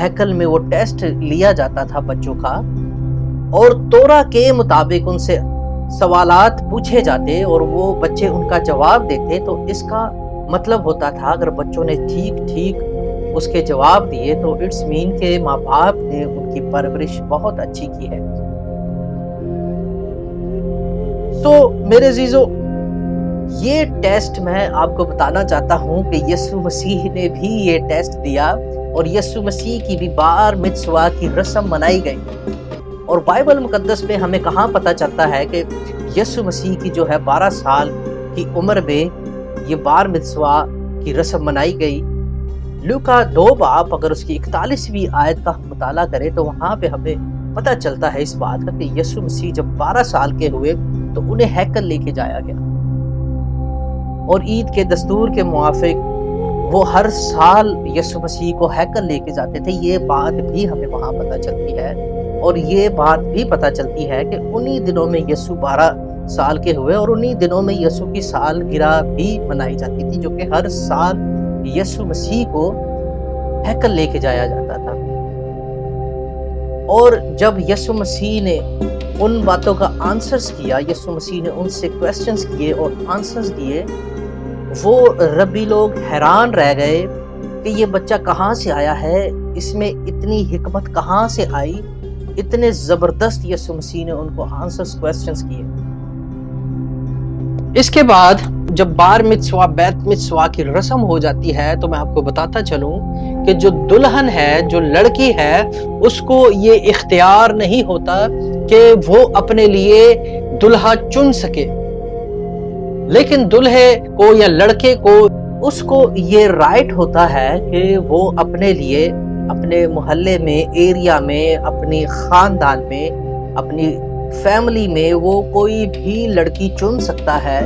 ہیکل میں وہ ٹیسٹ لیا جاتا تھا بچوں کا، اور تورا کے مطابق ان سے سوالات پوچھے جاتے اور وہ بچے ان کا جواب دیتے، تو اس کا مطلب ہوتا تھا اگر بچوں نے ٹھیک اس کے جواب دیے تو اٹس مین کہ ماں باپ نے ان کی پرورش بہت اچھی کی ہے۔ تو میرے عزیزو، یہ ٹیسٹ میں آپ کو بتانا چاہتا ہوں کہ یسوع مسیح نے بھی یہ ٹیسٹ دیا، اور یسوع مسیح کی بھی بار متسوا کی رسم منائی گئی۔ اور بائبل مقدس میں ہمیں کہاں پتہ چلتا ہے کہ یسوع مسیح کی جو ہے 12 سال کی عمر میں یہ بار متسوا کی رسم منائی گئی۔ لوکا 2 باب اگر اس کی 41ویں آیت کا مطالعہ کرے تو وہاں پہ ہمیں پتہ چلتا ہے اس بات کا کہ یسوع مسیح جب 12 سال کے ہوئے تو انہیں ہیکل لے کے جایا گیا، اور عید کے دستور کے موافق وہ ہر سال یسوع مسیح کو ہیکل لے کے جاتے تھے۔ یہ بات بھی ہمیں وہاں پتہ چلتی ہے، اور یہ بات بھی پتہ چلتی ہے کہ انہی دنوں میں یسوع 12 سال کے ہوئے، اور انہی دنوں میں یسوع کی سالگرہ بھی منائی جاتی تھی، جو کہ ہر سال یسوع مسیح کو ہیکل لے کے جایا جاتا تھا۔ اور جب یسوع مسیح نے ان باتوں کا آنسرز کیا، یسوع مسیح نے ان سے کویسچنز کیے اور آنسرز دیے، وہ ربی لوگ حیران رہ گئے کہ یہ بچہ کہاں سے آیا ہے، اس میں اتنی حکمت کہاں سے آئی، اتنے زبردست یسوع مسیح نے ان کو آنسرز کویسچنز کیے۔ اس کے بعد جب بار متسوا بیت متسوا کی رسم ہو جاتی ہے تو میں آپ کو بتاتا چلوں کہ جو دلہن ہے، جو لڑکی ہے، اس کو یہ اختیار نہیں ہوتا کہ وہ اپنے لیے دلہا چن سکے، لیکن دلہے کو یا لڑکے کو اس کو یہ رائٹ ہوتا ہے کہ وہ اپنے لیے اپنے محلے میں، ایریا میں، اپنی خاندان میں، اپنی فیملی میں وہ کوئی بھی لڑکی چن سکتا ہے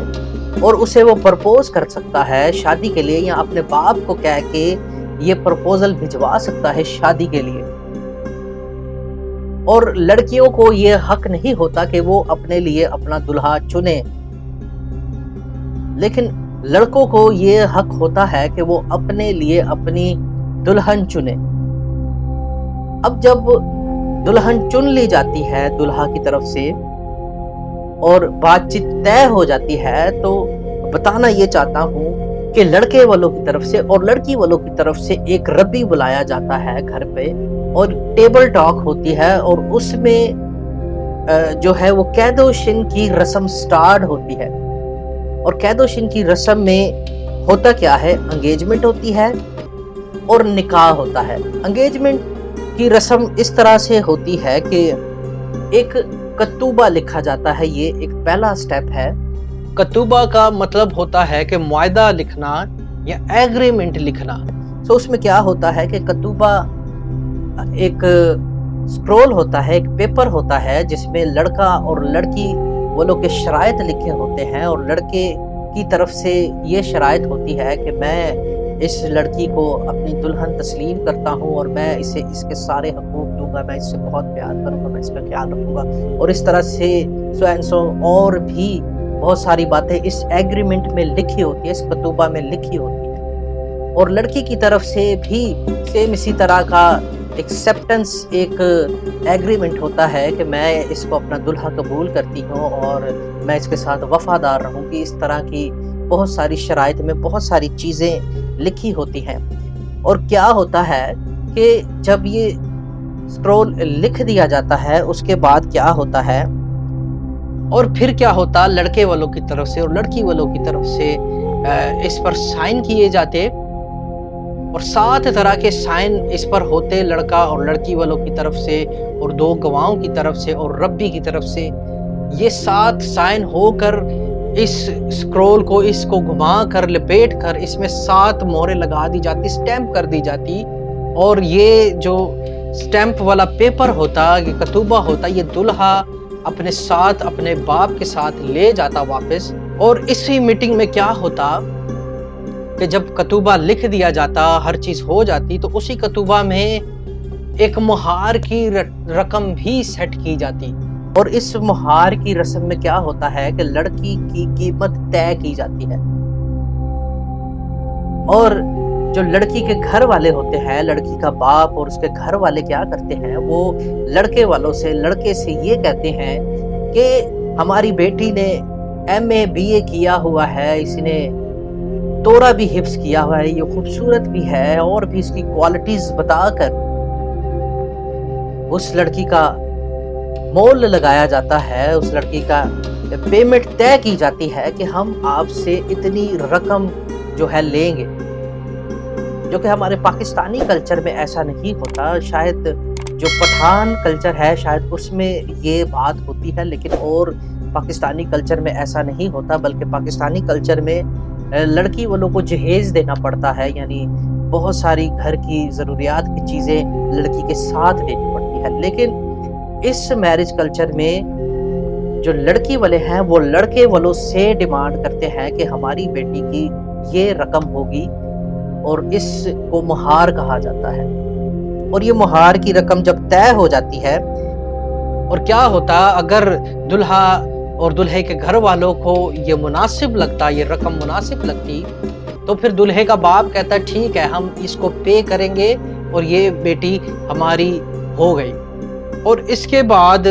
اور اسے وہ پرپوز کر سکتا ہے شادی کے لیے، یا اپنے باپ کو کہہ کے یہ پرپوزل بھجوا سکتا ہے شادی کے لیے۔ اور لڑکیوں کو یہ حق نہیں ہوتا کہ وہ اپنے لیے اپنا دلہا چنے، لیکن لڑکوں کو یہ حق ہوتا ہے کہ وہ اپنے لیے اپنی دلہن چنے۔ اب جب دلہن چن لی جاتی ہے دلہا کی طرف سے اور بات چیت طے ہو جاتی ہے، تو بتانا یہ چاہتا ہوں کہ لڑکے والوں کی طرف سے اور لڑکی والوں کی طرف سے ایک ربی بلایا جاتا ہے گھر پہ، اور ٹیبل ٹاک ہوتی ہے، اور اس میں جو ہے وہ قید و شن کی رسم سٹارٹ ہوتی ہے۔ اور قید و شن کی رسم میں ہوتا کیا ہے، انگیجمنٹ ہوتی ہے اور نکاح ہوتا ہے۔ انگیجمنٹ کی رسم اس طرح سے ہوتی ہے کہ ایک کتوبہ لکھا جاتا ہے، یہ ایک پہلا سٹیپ ہے۔ کتوبہ کا مطلب ہوتا ہے کہ معاہدہ لکھنا یا ایگریمنٹ لکھنا۔ تو اس میں کیا ہوتا ہے کہ کتوبہ ایک سکرول ہوتا ہے، ایک پیپر ہوتا ہے جس میں لڑکا اور لڑکی والوں کے شرائط لکھے ہوتے ہیں، اور لڑکے کی طرف سے یہ شرائط ہوتی ہے کہ میں اس لڑکی کو اپنی دلہن تسلیم کرتا ہوں، اور میں اسے اس کے سارے حقوق دوں گا، میں اس سے بہت پیار کروں گا، میں اس کا خیال رکھوں گا، اور اس طرح سے سو اینڈ سو اور بھی بہت ساری باتیں اس ایگریمنٹ میں لکھی ہوتی ہے، اس کتوبہ میں لکھی ہوتی ہے۔ اور لڑکی کی طرف سے بھی سیم اسی طرح کا ایکسیپٹنس، ایک ایگریمنٹ ہوتا ہے کہ میں اس کو اپنا دلہا قبول کرتی ہوں اور میں اس کے ساتھ وفادار رہوں گی۔ اس طرح کی بہت ساری شرائط میں بہت ساری چیزیں لکھی ہوتی ہیں۔ اور کیا ہوتا ہے کہ جب یہ سکرول لکھ دیا جاتا ہے، اس کے بعد کیا ہوتا ہے، اور پھر کیا ہوتا، لڑکے والوں کی طرف سے اور لڑکی والوں کی طرف سے اس پر سائن کیے جاتے، اور 7 طرح کے سائن اس پر ہوتے، لڑکا اور لڑکی والوں کی طرف سے اور 2 گواہوں کی طرف سے اور ربی کی طرف سے۔ یہ 7 سائن ہو کر اس سکرول کو، اس کو گھما کر لپیٹ کر اس میں 7 مہریں لگا دی جاتی، سٹیمپ کر دی جاتی، اور یہ جو سٹیمپ والا پیپر ہوتا، یہ کتوبہ ہوتا، یہ دلہا اپنے ساتھ اپنے باپ کے ساتھ لے جاتا واپس۔ اور اسی میٹنگ میں کیا ہوتا کہ جب کتوبہ لکھ دیا جاتا، ہر چیز ہو جاتی، تو اسی کتوبہ میں ایک مہار کی رقم بھی سیٹ کی جاتی، اور اس مہار کی رسم میں کیا ہوتا ہے کہ لڑکی کی قیمت طے کی جاتی ہے، اور جو لڑکی کے گھر والے ہوتے ہیں، لڑکی کا باپ اور اس کے گھر والے کیا کرتے ہیں، وہ لڑکے والوں سے، لڑکے سے یہ کہتے ہیں کہ ہماری بیٹی نے MA BA کیا ہوا ہے، اس نے تورا بھی حفظ کیا ہوا ہے، یہ خوبصورت بھی ہے، اور بھی اس کی کوالٹیز بتا کر اس لڑکی کا مول لگایا جاتا ہے، اس لڑکی کا پیمنٹ طے کی جاتی ہے کہ ہم آپ سے اتنی رقم جو ہے لیں گے، جو کہ ہمارے پاکستانی کلچر میں ایسا نہیں ہوتا۔ شاید جو پٹھان کلچر ہے شاید اس میں یہ بات ہوتی ہے، لیکن اور پاکستانی کلچر میں ایسا نہیں ہوتا، بلکہ پاکستانی کلچر میں لڑکی والوں کو جہیز دینا پڑتا ہے، یعنی بہت ساری گھر کی ضروریات کی چیزیں لڑکی کے ساتھ دینی پڑتی ہے۔ لیکن اس میرج کلچر میں جو لڑکی والے ہیں وہ لڑکے والوں سے ڈیمانڈ کرتے ہیں کہ ہماری بیٹی کی یہ رقم ہوگی، اور اس کو مہار کہا جاتا ہے۔ اور یہ مہار کی رقم جب طے ہو جاتی ہے، اور کیا ہوتا اگر دلہا اور دلہے کے گھر والوں کو یہ مناسب لگتا، یہ رقم مناسب لگتی، تو پھر دلہے کا باپ کہتا ہے ٹھیک ہے ہم اس کو پے کریں گے اور یہ بیٹی ہماری ہو گئی۔ اور اس کے بعد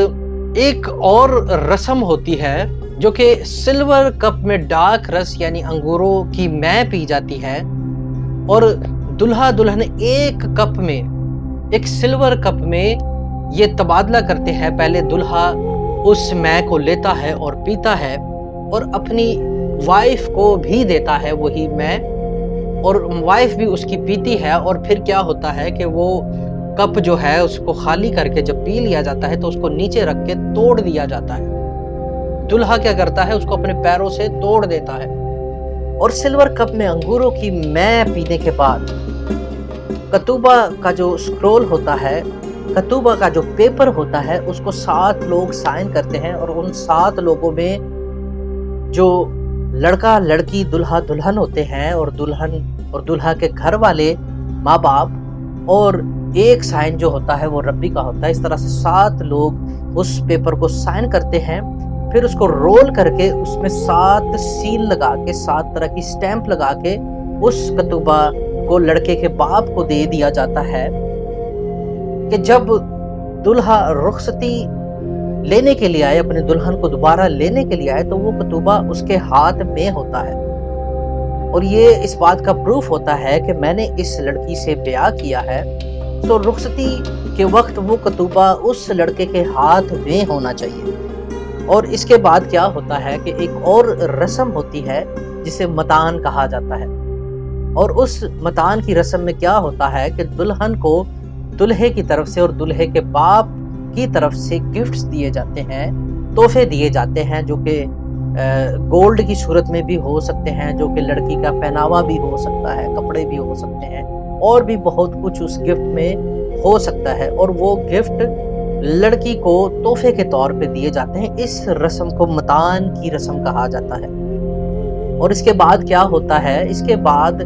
ایک اور رسم ہوتی ہے جو کہ سلور کپ میں ڈارک رس یعنی انگوروں کی مے پی جاتی ہے، اور دلہا دلہن ایک کپ میں، ایک سلور کپ میں یہ تبادلہ کرتے ہیں۔ پہلے دلہا اس مے کو لیتا ہے اور پیتا ہے، اور اپنی وائف کو بھی دیتا ہے وہی مے، اور وائف بھی اس کی پیتی ہے۔ اور پھر کیا ہوتا ہے کہ وہ کپ جو ہے اس کو خالی کر کے جب پی لیا جاتا ہے تو اس کو نیچے رکھ کے توڑ دیا جاتا ہے۔ دلہا کیا کرتا ہے، اس کو اپنے پیروں سے توڑ دیتا ہے، اور سلور کپ میں انگوروں کی مے پینے کے بعد کتوبہ کا جو سکرول ہوتا ہے، کتوبہ کا جو پیپر ہوتا ہے، اس کو 7 لوگ سائن کرتے ہیں، اور ان 7 لوگوں میں جو لڑکا لڑکی دلہا دلہن ہوتے ہیں، اور دلہن اور دلہا کے گھر والے ماں باپ، اور ایک سائن جو ہوتا ہے وہ ربی کا ہوتا ہے۔ اس طرح سے 7 لوگ اس پیپر کو سائن کرتے ہیں، پھر اس کو رول کر کے اس میں 7 سیل لگا کے، 7 طرح کی سٹیمپ لگا کے اس کتوبہ کو لڑکے کے باپ کو دے دیا جاتا ہے کہ جب دلہا رخصتی لینے کے لیے آئے، اپنے دلہن کو دوبارہ لینے کے لیے آئے، تو وہ کتوبہ اس کے ہاتھ میں ہوتا ہے، اور یہ اس بات کا پروف ہوتا ہے کہ میں نے اس لڑکی سے بیاہ کیا ہے، تو رخصتی کے وقت وہ کتوبہ اس لڑکے کے ہاتھ میں ہونا چاہیے۔ اور اس کے بعد کیا ہوتا ہے کہ ایک اور رسم ہوتی ہے جسے متان کہا جاتا ہے، اور اس متان کی رسم میں کیا ہوتا ہے کہ دلہن کو دلہے کی طرف سے اور دلہے کے باپ کی طرف سے گفٹس دیے جاتے ہیں، تحفے دیے جاتے ہیں، جو کہ گولڈ کی صورت میں بھی ہو سکتے ہیں، جو کہ لڑکی کا پہناوا بھی ہو سکتا ہے، کپڑے بھی ہو سکتے ہیں، اور بھی بہت کچھ اس گفٹ میں ہو سکتا ہے، اور وہ گفٹ لڑکی کو تحفے کے طور پہ دیے جاتے ہیں۔ اس رسم کو متان کی رسم کہا جاتا ہے۔ اور اس کے بعد کیا ہوتا ہے، اس کے بعد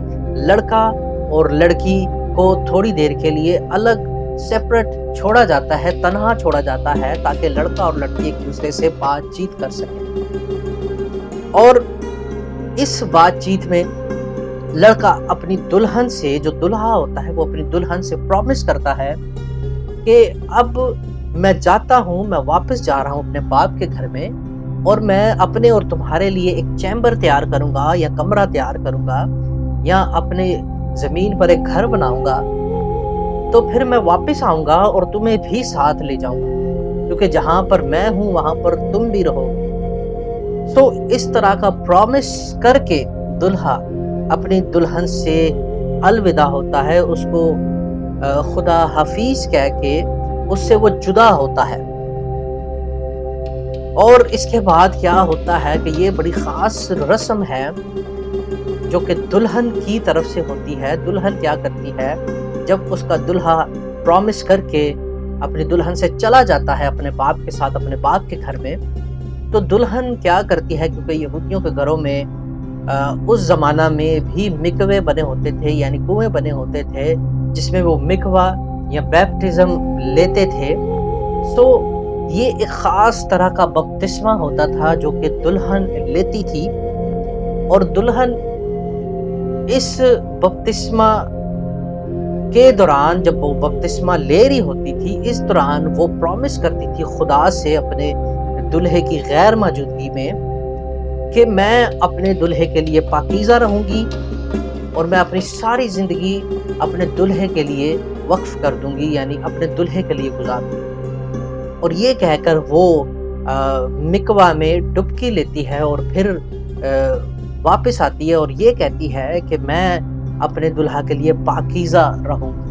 لڑکا اور لڑکی کو تھوڑی دیر کے لیے الگ سیپریٹ چھوڑا جاتا ہے، تنہا چھوڑا جاتا ہے، تاکہ لڑکا اور لڑکی ایک دوسرے سے بات چیت کر سکیں۔ اور اس بات چیت میں لڑکا اپنی دلہن سے، جو دلہا ہوتا ہے وہ اپنی دلہن سے پرومس کرتا ہے کہ اب میں جاتا ہوں، میں واپس جا رہا ہوں اپنے باپ کے گھر میں، اور میں اپنے اور تمہارے لیے ایک چیمبر تیار کروں گا، یا کمرہ تیار کروں گا، یا اپنے زمین پر ایک گھر بناؤں گا، تو پھر میں واپس آؤں گا اور تمہیں بھی ساتھ لے جاؤں گا، کیونکہ جہاں پر میں ہوں وہاں پر تم بھی رہو گے۔ تو اس طرح کا پرومس کر کے دلہا اپنی دلہن سے الوداع ہوتا ہے، اس کو خدا حافظ کہہ کے اس سے وہ جدا ہوتا ہے۔ اور اس کے بعد کیا ہوتا ہے کہ یہ بڑی خاص رسم ہے جو کہ دلہن کی طرف سے ہوتی ہے۔ دلہن کیا کرتی ہے، جب اس کا دلہا پرومس کر کے اپنی دلہن سے چلا جاتا ہے اپنے باپ کے ساتھ اپنے باپ کے گھر میں، تو دلہن کیا کرتی ہے، کیونکہ یہودیوں کے گھروں میں اس زمانہ میں بھی مکوے بنے ہوتے تھے، یعنی کنویں بنے ہوتے تھے جس میں وہ مکوا یا بیپٹزم لیتے تھے، تو یہ ایک خاص طرح کا بپتسمہ ہوتا تھا جو کہ دلہن لیتی تھی، اور دلہن اس بپتسمہ کے دوران جب وہ بپتسمہ لے رہی ہوتی تھی، اس دوران وہ پرومس کرتی تھی خدا سے اپنے دلہے کی غیر موجودگی میں کہ میں اپنے دلہے کے لیے پاکیزہ رہوں گی اور میں اپنی ساری زندگی اپنے دلہے کے لیے وقف کر دوں گی، یعنی اپنے دلہے کے لیے گزار دوں گی۔ اور یہ کہہ کر وہ مکوا میں ڈبکی لیتی ہے اور پھر واپس آتی ہے اور یہ کہتی ہے کہ میں اپنے دلہا کے لیے پاکیزہ رہوں گی۔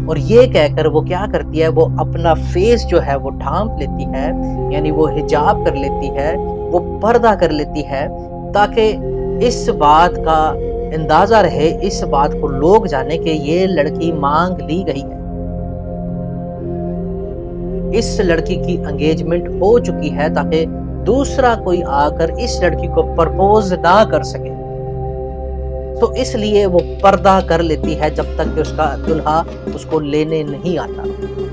اور یہ کہہ کر وہ کیا کرتی ہے، وہ اپنا فیس جو ہے وہ ڈھانپ لیتی ہے، یعنی وہ حجاب کر لیتی ہے، وہ پردہ کر لیتی ہے، تاکہ اس بات کا اندازہ رہے، اس بات کو لوگ جانے کہ یہ لڑکی مانگ لی گئی ہے، اس لڑکی کی انگیجمنٹ ہو چکی ہے، تاکہ دوسرا کوئی آ کر اس لڑکی کو پرپوز نہ کر سکے۔ تو اس لیے وہ پردہ کر لیتی ہے جب تک کہ اس کا دلہا اس کو لینے نہیں آتا،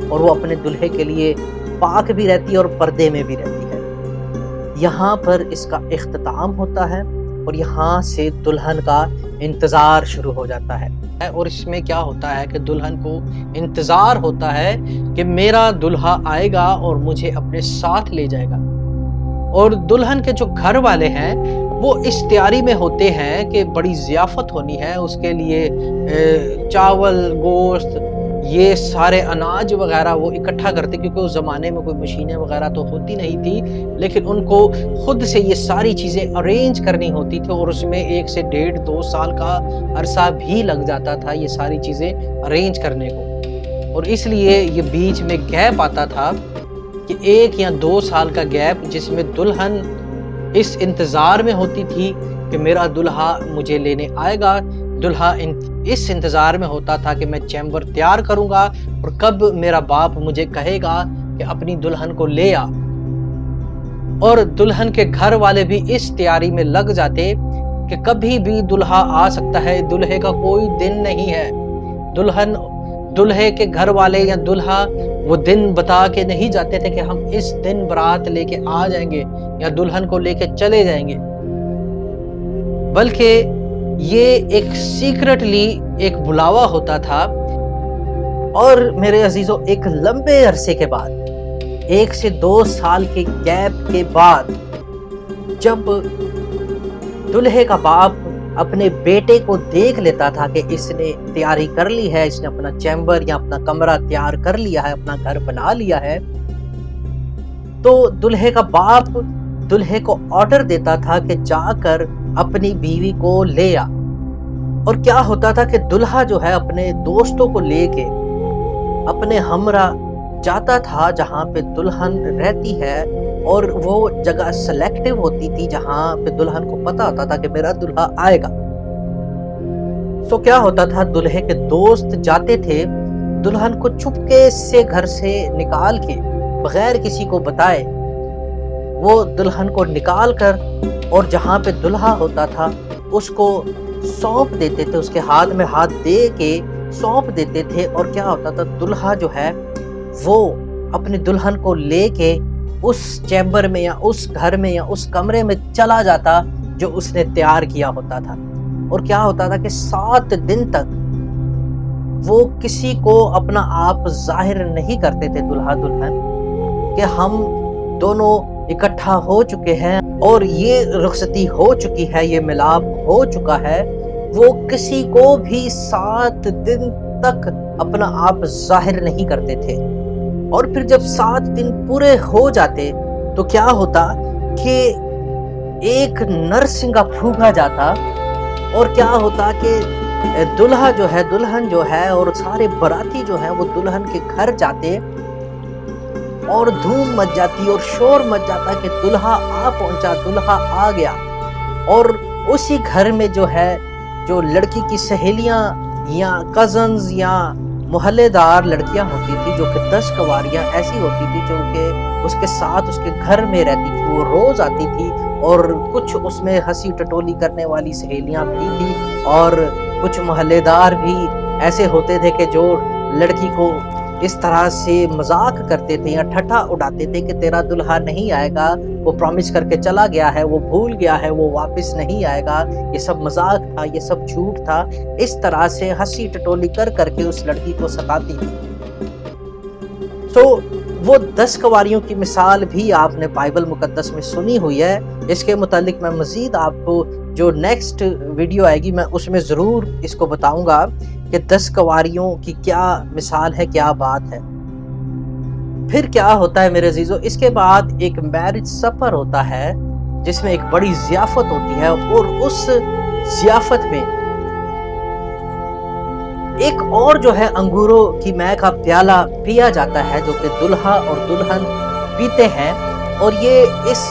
اور وہ اپنے دلہے کے لیے پاک بھی رہتی ہے اور پردے میں بھی رہتی ہے۔ یہاں پر اس کا اختتام ہوتا ہے اور یہاں سے دلہن کا انتظار شروع ہو جاتا ہے، اور اس میں کیا ہوتا ہے کہ دلہن کو انتظار ہوتا ہے کہ میرا دلہا آئے گا اور مجھے اپنے ساتھ لے جائے گا۔ اور دلہن کے جو گھر والے ہیں وہ اس تیاری میں ہوتے ہیں کہ بڑی ضیافت ہونی ہے، اس کے لیے چاول، گوشت، یہ سارے اناج وغیرہ وہ اکٹھا کرتے، کیونکہ اس زمانے میں کوئی مشینیں وغیرہ تو ہوتی نہیں تھی، لیکن ان کو خود سے یہ ساری چیزیں ارینج کرنی ہوتی تھی، اور اس میں 1 سے 1.5-2 سال کا عرصہ بھی لگ جاتا تھا یہ ساری چیزیں ارینج کرنے کو۔ اور اس لیے یہ بیچ میں گیپ آتا تھا کہ 1 یا 2 سال کا گیپ، جس میں دلہن اس انتظار میں ہوتی تھی کہ میرا دلہا مجھے لینے آئے گا، دلہا اس انتظار میں ہوتا تھا کہ میں چیمبر تیار کروں گا اور کب میرا باپ مجھے کہے گا کہ اپنی دلہن کو لے آ۔ اور دلہن کے گھر والے بھی اس تیاری میں لگ جاتے کہ کبھی بھی دلہا آ سکتا ہے، دلہے کا کوئی دن نہیں ہے۔ دلہے کے گھر والے یا دلہا وہ دن بتا کے نہیں جاتے تھے کہ ہم اس دن برات لے کے آ جائیں گے یا دلہن کو لے کے چلے جائیں گے، بلکہ یہ ایک سیکرٹلی ایک بلاوا ہوتا تھا۔ اور میرے عزیزو، ایک لمبے عرصے کے بعد، 1 سے 2 سال کے گیپ کے بعد، جب دلہے کا باپ اپنے بیٹے کو دیکھ لیتا تھا کہ اس نے تیاری کر لی ہے، اس نے اپنا چیمبر یا اپنا کمرہ تیار کر لیا ہے، اپنا گھر بنا لیا ہے، تو دلہے کا باپ دلہے کو آرڈر دیتا تھا کہ جا کر اپنی بیوی کو لے آ۔ اور کیا ہوتا تھا کہ دلہا جو ہے اپنے دوستوں کو لے کے اپنے ہمراہ جاتا تھا جہاں پہ دلہن رہتی ہے، اور وہ جگہ سلیکٹیو ہوتی تھی جہاں پہ دلہن کو پتا ہوتا تھا کہ میرا دلہا آئے گا۔ تو کیا ہوتا تھا، دلہے کے دوست جاتے تھے، دلہن کو چپکے سے گھر سے نکال کے بغیر کسی کو بتائے وہ دلہن کو نکال کر، اور جہاں پہ دلہا ہوتا تھا اس کو سونپ دیتے تھے، اس کے ہاتھ میں ہاتھ دے کے سونپ دیتے تھے۔ اور کیا ہوتا تھا، دلہا جو ہے وہ اپنی دلہن کو لے کے اس چیمبر میں یا اس گھر میں یا اس کمرے میں چلا جاتا جو اس نے تیار کیا ہوتا تھا۔ اور کیا ہوتا تھا کہ 7 دن تک وہ کسی کو اپنا آپ ظاہر نہیں کرتے تھے، دلہا دلہن، کہ ہم دونوں اکٹھا ہو چکے ہیں اور یہ رخصتی ہو چکی ہے، یہ ملاپ ہو چکا ہے۔ وہ کسی کو بھی 7 دن تک اپنا آپ ظاہر نہیں کرتے تھے۔ اور پھر جب 7 دن پورے ہو جاتے تو کیا ہوتا کہ ایک نرسنگا پھونکا جاتا، اور کیا ہوتا کہ دلہا جو ہے، دلہن جو ہے اور سارے باراتی جو ہیں وہ دلہن کے گھر جاتے، اور دھوم مچ جاتی اور شور مچ جاتا کہ دلہا آ پہنچا، دلہا آ گیا۔ اور اسی گھر میں جو ہے، جو لڑکی کی سہیلیاں یا کزنز یا محلے دار لڑکیاں ہوتی تھی، جو کہ 10 کنواریاں ایسی ہوتی تھی جو کہ اس کے ساتھ اس کے گھر میں رہتی تھی، وہ روز آتی تھی، اور کچھ اس میں ہنسی ٹٹولی کرنے والی سہیلیاں بھی تھی، اور کچھ محلے دار بھی ایسے ہوتے تھے کہ جو لڑکی کو اس طرح سے مذاق کرتے تھے یا ٹھٹھا اڑاتے تھے کہ تیرا دلہا نہیں آئے گا، وہ پرومس کر کے چلا گیا ہے، وہ بھول گیا ہے، وہ واپس نہیں آئے گا، یہ سب مذاق تھا، یہ سب جھوٹ تھا، اس طرح سے ہنسی ٹٹولی کر کر کے اس لڑکی کو ستاتی تھی۔ تو وہ 10 کنواریوں کی مثال بھی آپ نے بائبل مقدس میں سنی ہوئی ہے۔ اس کے متعلق میں مزید آپ کو جو نیکسٹ ویڈیو آئے گی میں اس میں ضرور اس کو بتاؤں گا کہ 10 کنواریوں کی کیا مثال ہے، کیا بات ہے۔ پھر کیا ہوتا ہے میرے عزیزو، اس کے بعد ایک میرج سفر ہوتا ہے جس میں ایک بڑی ضیافت ہوتی ہے، اور اس ضیافت میں ایک اور جو ہے انگوروں کی مے کا پیالہ پیا جاتا ہے جو کہ دلہا اور دلہن پیتے ہیں، اور یہ اس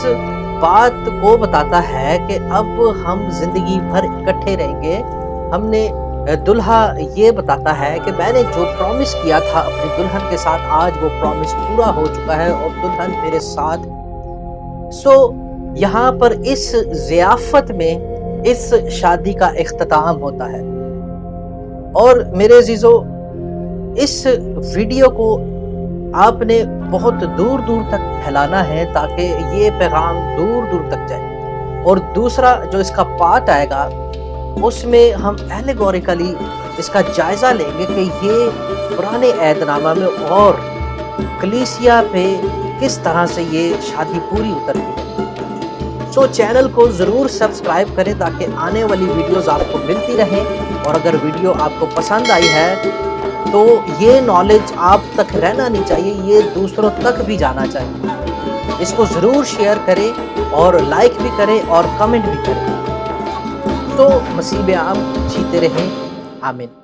بات کو بتاتا ہے کہ اب ہم زندگی بھر اکٹھے رہیں گے۔ ہم نے دلہا یہ بتاتا ہے کہ میں نے جو پرومس کیا تھا اپنی دلہن کے ساتھ، آج وہ پرومس پورا ہو چکا ہے اور دلہن میرے ساتھ۔ یہاں پر اس ضیافت میں اس شادی کا اختتام ہوتا ہے۔ اور میرے عزیزو، اس ویڈیو کو آپ نے بہت دور دور تک پھیلانا ہے تاکہ یہ پیغام دور دور تک جائے۔ اور دوسرا جو اس کا پارٹ آئے گا اس میں ہم ایلیگوریکلی اس کا جائزہ لیں گے کہ یہ پرانے عہد نامہ میں اور کلیسیا پہ کس طرح سے یہ شادی پوری اترتی ہے۔ چینل کو ضرور سبسکرائب کریں تاکہ آنے والی ویڈیوز آپ کو ملتی رہیں، اور اگر ویڈیو آپ کو پسند آئی ہے تو یہ نالج آپ تک رہنا نہیں چاہیے، یہ دوسروں تک بھی جانا چاہیے۔ اس کو ضرور شیئر کریں اور لائک بھی کریں اور کمنٹ بھی کریں۔ تو مسیح عام جیتے رہیں، آمین۔